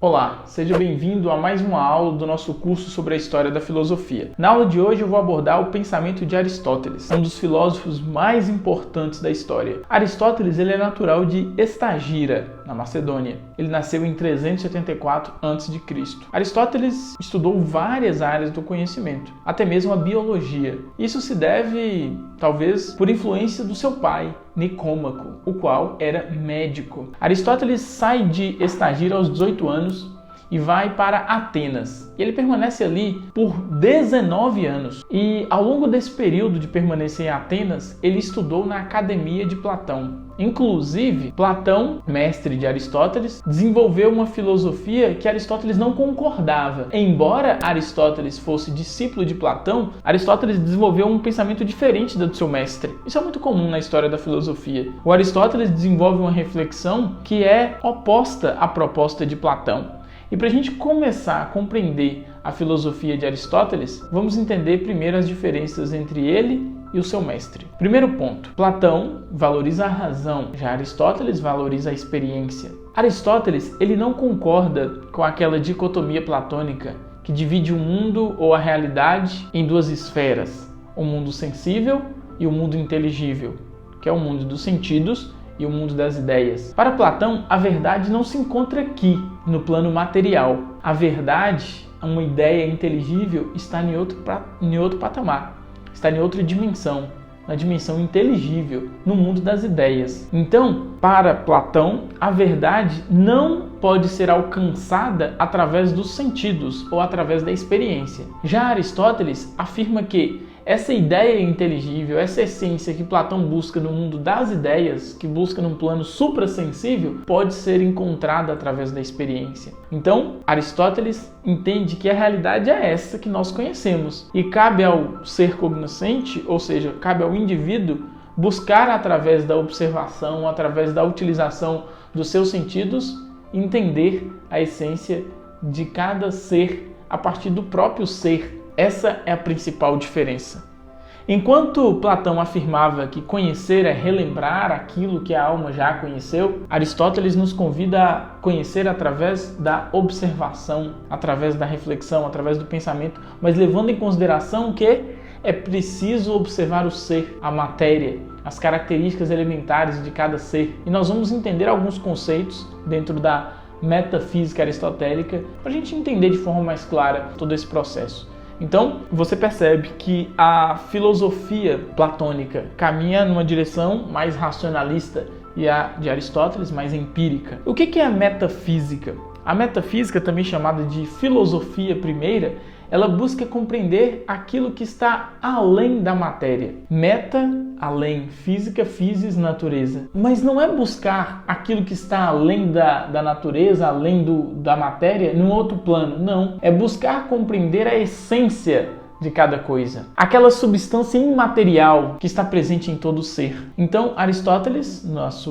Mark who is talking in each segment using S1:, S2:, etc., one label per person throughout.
S1: Olá, seja bem-vindo a mais uma aula do nosso curso sobre a história da filosofia. Na aula de hoje eu vou abordar o pensamento de Aristóteles, um dos filósofos mais importantes da história. Aristóteles ele é natural de Estagira, na Macedônia. Ele nasceu em 374 a.C. Aristóteles estudou várias áreas do conhecimento, até mesmo a biologia. Isso se deve, talvez, por influência do seu pai, Nicômaco, o qual era médico. Aristóteles sai de Estagira aos 18 anos e vai para Atenas. Ele permanece ali por 19 anos. E ao longo desse período de permanecer em Atenas, ele estudou na Academia de Platão. Inclusive, Platão, mestre de Aristóteles, desenvolveu uma filosofia que Aristóteles não concordava. Embora Aristóteles fosse discípulo de Platão, Aristóteles desenvolveu um pensamento diferente do seu mestre. Isso é muito comum na história da filosofia. O Aristóteles desenvolve uma reflexão que é oposta à proposta de Platão. E para a gente começar a compreender a filosofia de Aristóteles, vamos entender primeiro as diferenças entre ele e o seu mestre. Primeiro ponto, Platão valoriza a razão, já Aristóteles valoriza a experiência. Aristóteles ele não concorda com aquela dicotomia platônica que divide o mundo ou a realidade em duas esferas, o mundo sensível e o mundo inteligível, que é o mundo dos sentidos e o mundo das ideias. Para Platão, a verdade não se encontra aqui, no plano material. A verdade, uma ideia inteligível, está em outro patamar, está em outra dimensão, na dimensão inteligível, no mundo das ideias. Então, para Platão, a verdade não pode ser alcançada através dos sentidos ou através da experiência. Já Aristóteles afirma que essa ideia inteligível, essa essência que Platão busca no mundo das ideias, que busca num plano suprassensível, pode ser encontrada através da experiência. Então, Aristóteles entende que a realidade é essa que nós conhecemos e cabe ao ser cognoscente, ou seja, cabe ao indivíduo buscar através da observação, através da utilização dos seus sentidos, entender a essência de cada ser a partir do próprio ser. Essa é a principal diferença. Enquanto Platão afirmava que conhecer é relembrar aquilo que a alma já conheceu, Aristóteles nos convida a conhecer através da observação, através da reflexão, através do pensamento, mas levando em consideração que é preciso observar o ser, a matéria, as características elementares de cada ser. E nós vamos entender alguns conceitos dentro da metafísica aristotélica para a gente entender de forma mais clara todo esse processo. Então, você percebe que a filosofia platônica caminha numa direção mais racionalista e a de Aristóteles mais empírica. O que é a metafísica? A metafísica, também chamada de filosofia primeira, ela busca compreender aquilo que está além da matéria. Meta, além, física, physis, natureza. Mas não é buscar aquilo que está além da natureza, além da matéria, num outro plano. Não. É buscar compreender a essência de cada coisa. Aquela substância imaterial que está presente em todo ser. Então, Aristóteles, nos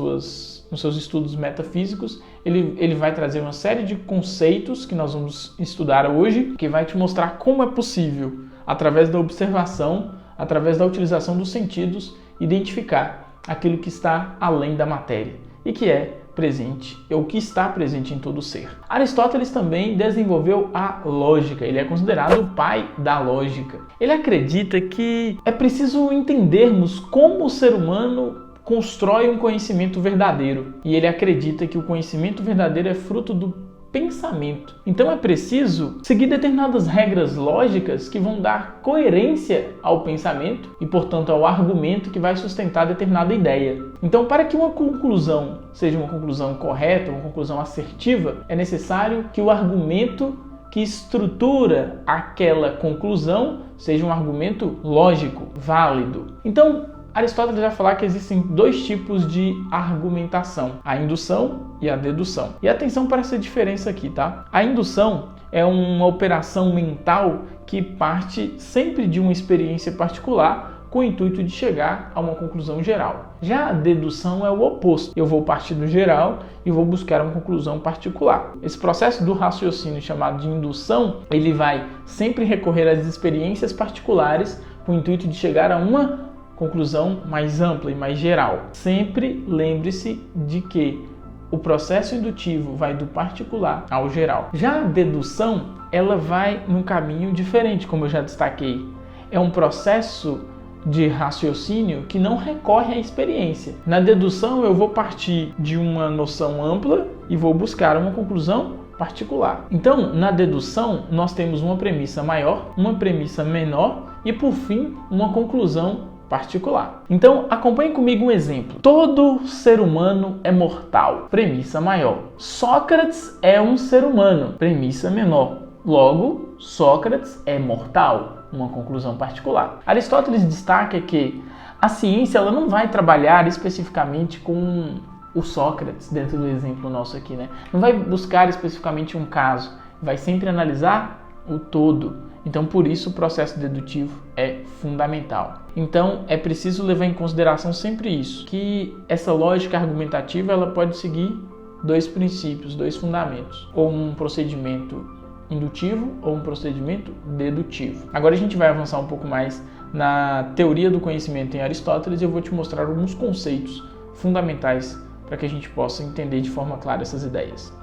S1: seus estudos metafísicos, ele vai trazer uma série de conceitos que nós vamos estudar hoje, que vai te mostrar como é possível, através da observação, através da utilização dos sentidos, identificar aquilo que está além da matéria e que é presente, ou que está presente em todo ser. Aristóteles também desenvolveu a lógica, ele é considerado o pai da lógica. Ele acredita que é preciso entendermos como o ser humano constrói um conhecimento verdadeiro. E ele acredita que o conhecimento verdadeiro é fruto do pensamento. Então é preciso seguir determinadas regras lógicas que vão dar coerência ao pensamento e, portanto, ao argumento que vai sustentar determinada ideia. Então, para que uma conclusão seja uma conclusão correta, uma conclusão assertiva, é necessário que o argumento que estrutura aquela conclusão seja um argumento lógico, válido. Então, Aristóteles vai falar que existem dois tipos de argumentação, a indução e a dedução. E atenção para essa diferença aqui, tá? A indução é uma operação mental que parte sempre de uma experiência particular com o intuito de chegar a uma conclusão geral. Já a dedução é o oposto. Eu vou partir do geral e vou buscar uma conclusão particular. Esse processo do raciocínio chamado de indução, ele vai sempre recorrer às experiências particulares com o intuito de chegar a uma conclusão mais ampla e mais geral. Sempre lembre-se de que o processo indutivo vai do particular ao geral. Já a dedução, ela vai num caminho diferente, como eu já destaquei. É um processo de raciocínio que não recorre à experiência. Na dedução, eu vou partir de uma noção ampla e vou buscar uma conclusão particular. Então, na dedução, nós temos uma premissa maior, uma premissa menor e, por fim, uma conclusão particular. Então, acompanhe comigo um exemplo. Todo ser humano é mortal. Premissa maior. Sócrates é um ser humano. Premissa menor. Logo, Sócrates é mortal. Uma conclusão particular. Aristóteles destaca que a ciência ela não vai trabalhar especificamente com o Sócrates, dentro do exemplo nosso aqui, né? Não vai buscar especificamente um caso. Vai sempre analisar o todo. Então, por isso, o processo dedutivo é fundamental. Então, é preciso levar em consideração sempre isso, que essa lógica argumentativa ela pode seguir dois princípios, dois fundamentos, ou um procedimento indutivo ou um procedimento dedutivo. Agora a gente vai avançar um pouco mais na teoria do conhecimento em Aristóteles e eu vou te mostrar alguns conceitos fundamentais para que a gente possa entender de forma clara essas ideias.